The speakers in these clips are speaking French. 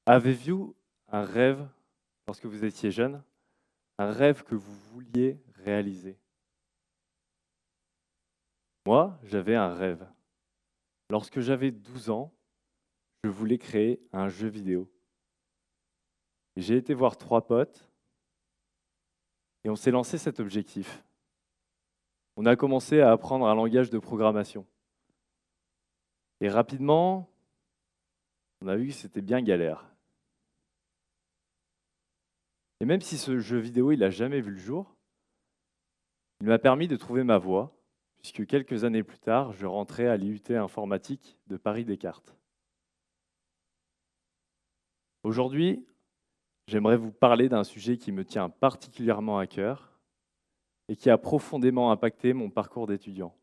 Avez-vous un rêve lorsque vous étiez jeune? Un rêve que vous vouliez réaliser? Moi, j'avais un rêve. Lorsque j'avais 12 ans, je voulais créer un jeu vidéo. Et j'ai été voir 3 potes et on s'est lancé cet objectif. On a commencé à apprendre un langage de programmation. Et rapidement, on a vu que c'était bien galère. Et même si ce jeu vidéo, il n'a jamais vu le jour, il m'a permis de trouver ma voie, puisque quelques années plus tard, je rentrais à l'IUT informatique de Paris-Descartes. Aujourd'hui, j'aimerais vous parler d'un sujet qui me tient particulièrement à cœur et qui a profondément impacté mon parcours d'étudiant.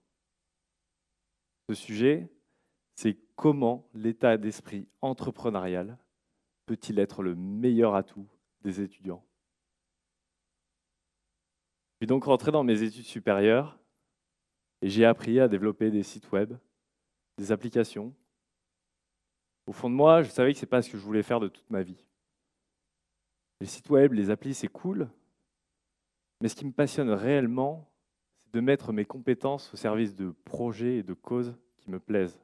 Ce sujet, c'est comment l'état d'esprit entrepreneurial peut-il être le meilleur atout des étudiants. Je suis donc rentré dans mes études supérieures et j'ai appris à développer des sites web, des applications. Au fond de moi, je savais que ce n'est pas ce que je voulais faire de toute ma vie. Les sites web, les applis, c'est cool, mais ce qui me passionne réellement, c'est de mettre mes compétences au service de projets et de causes qui me plaisent.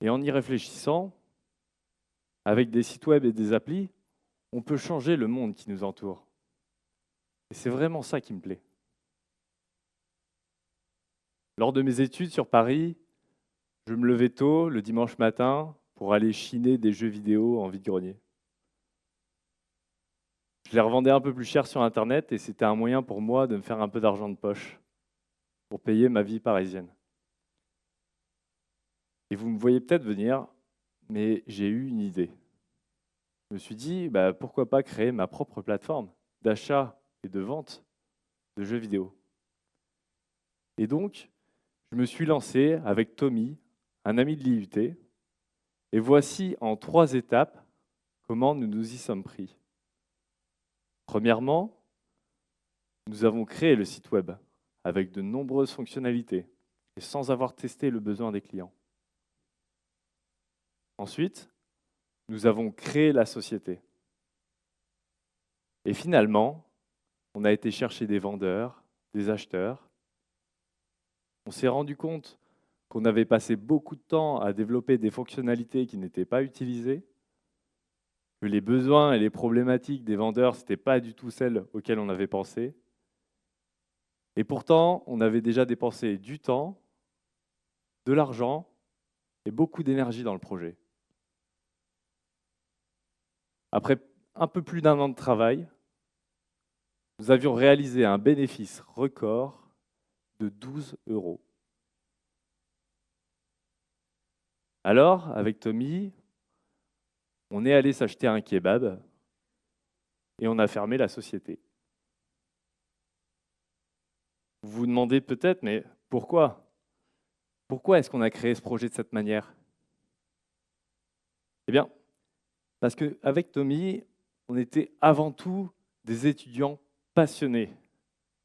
Et en y réfléchissant, avec des sites web et des applis, on peut changer le monde qui nous entoure. Et c'est vraiment ça qui me plaît. Lors de mes études sur Paris, je me levais tôt le dimanche matin pour aller chiner des jeux vidéo en vide-grenier. Je les revendais un peu plus cher sur Internet et c'était un moyen pour moi de me faire un peu d'argent de poche pour payer ma vie parisienne. Et vous me voyez peut-être venir, mais j'ai eu une idée. Je me suis dit, pourquoi pas créer ma propre plateforme d'achat et de vente de jeux vidéo. Et donc, je me suis lancé avec Tommy, un ami de l'IUT, et voici en 3 étapes comment nous nous y sommes pris. Premièrement, nous avons créé le site web avec de nombreuses fonctionnalités et sans avoir testé le besoin des clients. Ensuite, nous avons créé la société. Et finalement, on a été chercher des vendeurs, des acheteurs. On s'est rendu compte qu'on avait passé beaucoup de temps à développer des fonctionnalités qui n'étaient pas utilisées, que les besoins et les problématiques des vendeurs, ce n'étaient pas du tout celles auxquelles on avait pensé. Et pourtant, on avait déjà dépensé du temps, de l'argent et beaucoup d'énergie dans le projet. Après un peu plus d'1 an de travail, nous avions réalisé un bénéfice record de 12 €. Alors, avec Tommy, on est allé s'acheter un kebab et on a fermé la société. Vous vous demandez peut-être, mais pourquoi? Pourquoi est-ce qu'on a créé ce projet de cette manière? Eh bien, parce qu'avec Tommy, on était avant tout des étudiants passionnés.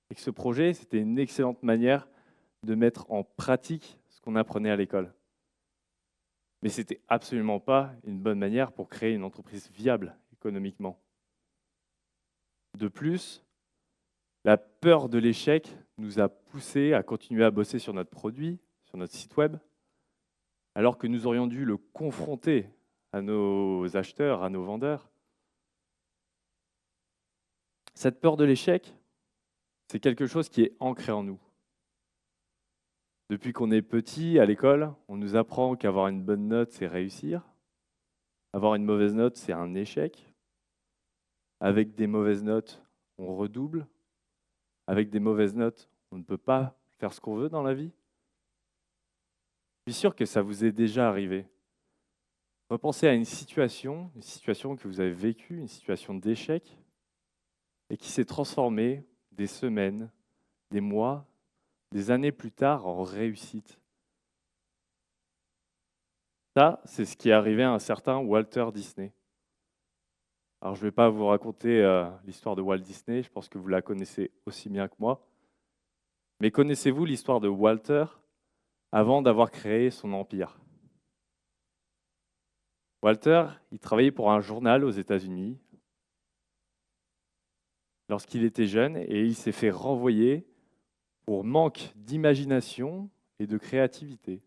Et que ce projet, c'était une excellente manière de mettre en pratique ce qu'on apprenait à l'école. Mais ce n'était absolument pas une bonne manière pour créer une entreprise viable économiquement. De plus, la peur de l'échec nous a poussés à continuer à bosser sur notre produit, sur notre site web, alors que nous aurions dû le confronter à nos acheteurs, à nos vendeurs. Cette peur de l'échec, c'est quelque chose qui est ancré en nous. Depuis qu'on est petit à l'école, on nous apprend qu'avoir une bonne note, c'est réussir. Avoir une mauvaise note, c'est un échec. Avec des mauvaises notes, on redouble. Avec des mauvaises notes, on ne peut pas faire ce qu'on veut dans la vie. Je suis sûr que ça vous est déjà arrivé. Repensez à une situation que vous avez vécue, une situation d'échec, et qui s'est transformée des semaines, des mois, des années plus tard en réussite. Ça, c'est ce qui est arrivé à un certain Walter Disney. Alors, je ne vais pas vous raconter l'histoire de Walt Disney, je pense que vous la connaissez aussi bien que moi. Mais connaissez-vous l'histoire de Walter avant d'avoir créé son empire? Walter, il travaillait pour un journal aux États-Unis lorsqu'il était jeune et il s'est fait renvoyer pour manque d'imagination et de créativité.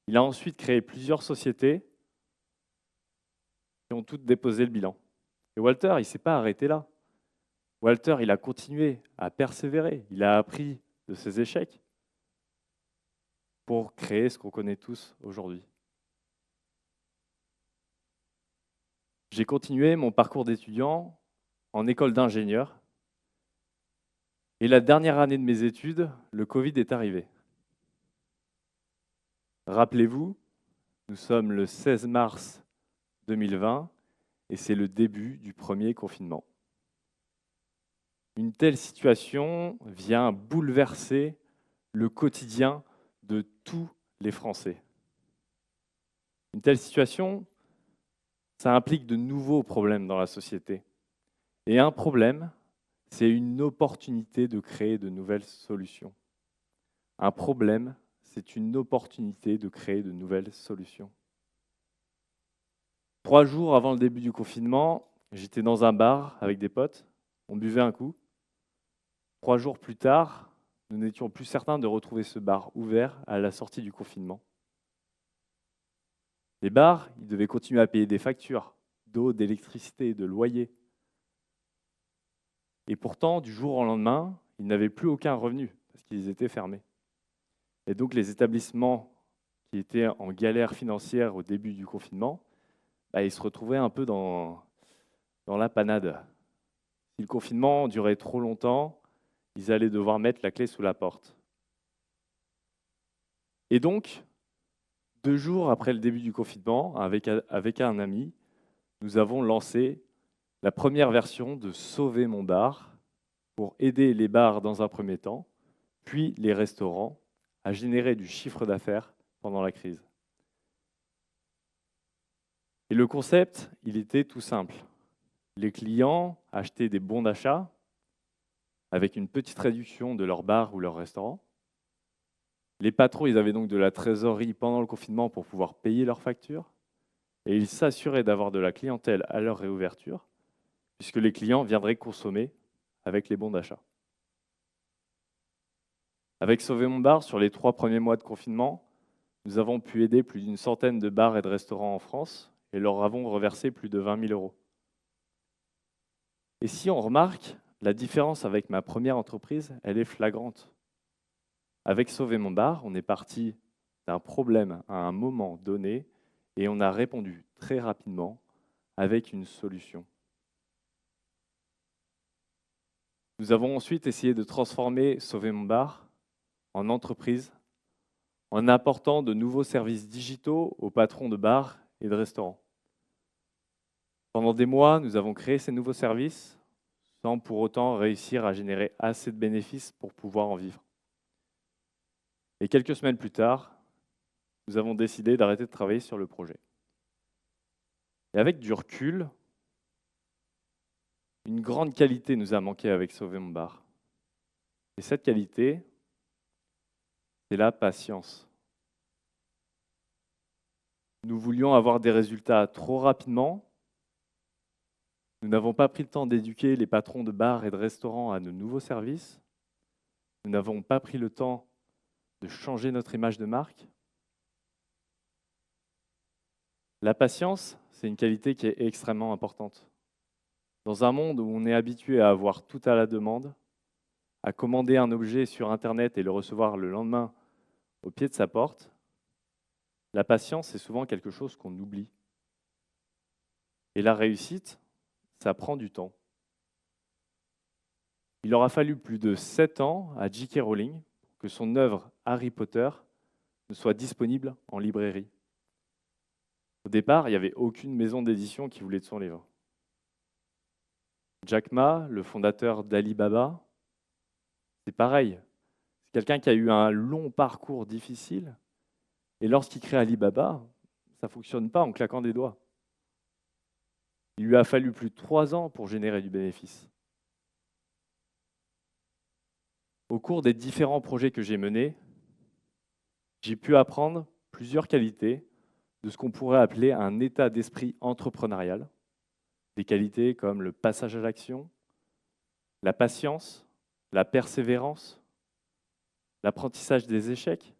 Il a ensuite créé plusieurs sociétés qui ont toutes déposé le bilan. Et Walter, il ne s'est pas arrêté là. Walter, il a continué à persévérer, il a appris de ses échecs pour créer ce qu'on connaît tous aujourd'hui. J'ai continué mon parcours d'étudiant en école d'ingénieur. Et la dernière année de mes études, le Covid est arrivé. Rappelez-vous, nous sommes le 16 mars 2020 et c'est le début du premier confinement. Une telle situation vient bouleverser le quotidien de tous les Français. Une telle situation, ça implique de nouveaux problèmes dans la société. Et un problème, c'est une opportunité de créer de nouvelles solutions. Un problème, c'est une opportunité de créer de nouvelles solutions. 3 jours avant le début du confinement, j'étais dans un bar avec des potes, on buvait un coup. 3 jours plus tard, nous n'étions plus certains de retrouver ce bar ouvert à la sortie du confinement. Les bars, ils devaient continuer à payer des factures d'eau, d'électricité, de loyer. Et pourtant, du jour au lendemain, ils n'avaient plus aucun revenu parce qu'ils étaient fermés. Et donc les établissements qui étaient en galère financière au début du confinement, ils se retrouvaient un peu dans la panade. Si le confinement durait trop longtemps, ils allaient devoir mettre la clé sous la porte. Et donc, 2 jours après le début du confinement, avec un ami, nous avons lancé la première version de Sauver mon bar pour aider les bars dans un premier temps, puis les restaurants à générer du chiffre d'affaires pendant la crise. Et le concept, il était tout simple. Les clients achetaient des bons d'achat avec une petite réduction de leur bar ou leur restaurant. Les patrons, ils avaient donc de la trésorerie pendant le confinement pour pouvoir payer leurs factures. Et ils s'assuraient d'avoir de la clientèle à leur réouverture, puisque les clients viendraient consommer avec les bons d'achat. Avec Sauver mon bar, sur les 3 premiers mois de confinement, nous avons pu aider plus d'une centaine de bars et de restaurants en France et leur avons reversé plus de 20 000 €. Et si on remarque, la différence avec ma première entreprise, elle est flagrante. Avec Sauver mon bar, on est parti d'un problème à un moment donné et on a répondu très rapidement avec une solution. Nous avons ensuite essayé de transformer Sauver mon bar en entreprise en apportant de nouveaux services digitaux aux patrons de bars et de restaurants. Pendant des mois, nous avons créé ces nouveaux services sans pour autant réussir à générer assez de bénéfices pour pouvoir en vivre. Et quelques semaines plus tard, nous avons décidé d'arrêter de travailler sur le projet. Et avec du recul, une grande qualité nous a manqué avec Sauver mon bar. Et cette qualité, c'est la patience. Nous voulions avoir des résultats trop rapidement. Nous n'avons pas pris le temps d'éduquer les patrons de bars et de restaurants à de nouveaux services. Nous n'avons pas pris le temps de changer notre image de marque. La patience, c'est une qualité qui est extrêmement importante. Dans un monde où on est habitué à avoir tout à la demande, à commander un objet sur Internet et le recevoir le lendemain au pied de sa porte, la patience, c'est souvent quelque chose qu'on oublie. Et la réussite, ça prend du temps. Il aura fallu plus de 7 ans à J.K. Rowling pour que son œuvre Harry Potter ne soit disponible en librairie. Au départ, il n'y avait aucune maison d'édition qui voulait de son livre. Jack Ma, le fondateur d'Alibaba, c'est pareil. C'est quelqu'un qui a eu un long parcours difficile et lorsqu'il crée Alibaba, ça ne fonctionne pas en claquant des doigts. Il lui a fallu plus de 3 ans pour générer du bénéfice. Au cours des différents projets que j'ai menés, j'ai pu apprendre plusieurs qualités de ce qu'on pourrait appeler un état d'esprit entrepreneurial, des qualités comme le passage à l'action, la patience, la persévérance, l'apprentissage des échecs.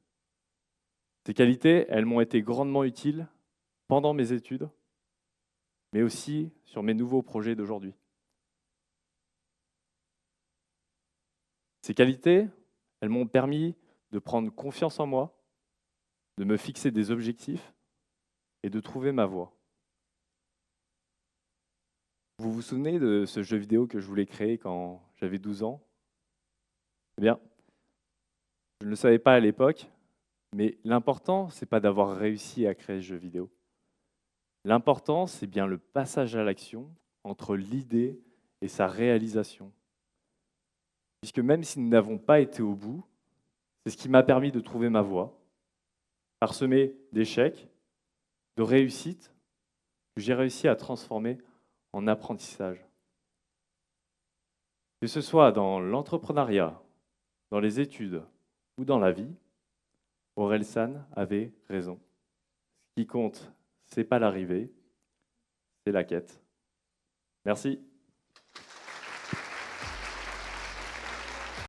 Ces qualités, elles m'ont été grandement utiles pendant mes études, mais aussi sur mes nouveaux projets d'aujourd'hui. Ces qualités, elles m'ont permis de prendre confiance en moi, de me fixer des objectifs et de trouver ma voie. Vous vous souvenez de ce jeu vidéo que je voulais créer quand j'avais 12 ans? Eh bien, je ne le savais pas à l'époque, mais l'important, ce n'est pas d'avoir réussi à créer ce jeu vidéo. L'important, c'est bien le passage à l'action entre l'idée et sa réalisation. Puisque même si nous n'avons pas été au bout, c'est ce qui m'a permis de trouver ma voie, parsemée d'échecs, de réussites, que j'ai réussi à transformer en apprentissage. Que ce soit dans l'entrepreneuriat, dans les études ou dans la vie, Orelsan avait raison. Ce qui compte, ce n'est pas l'arrivée, c'est la quête. Merci.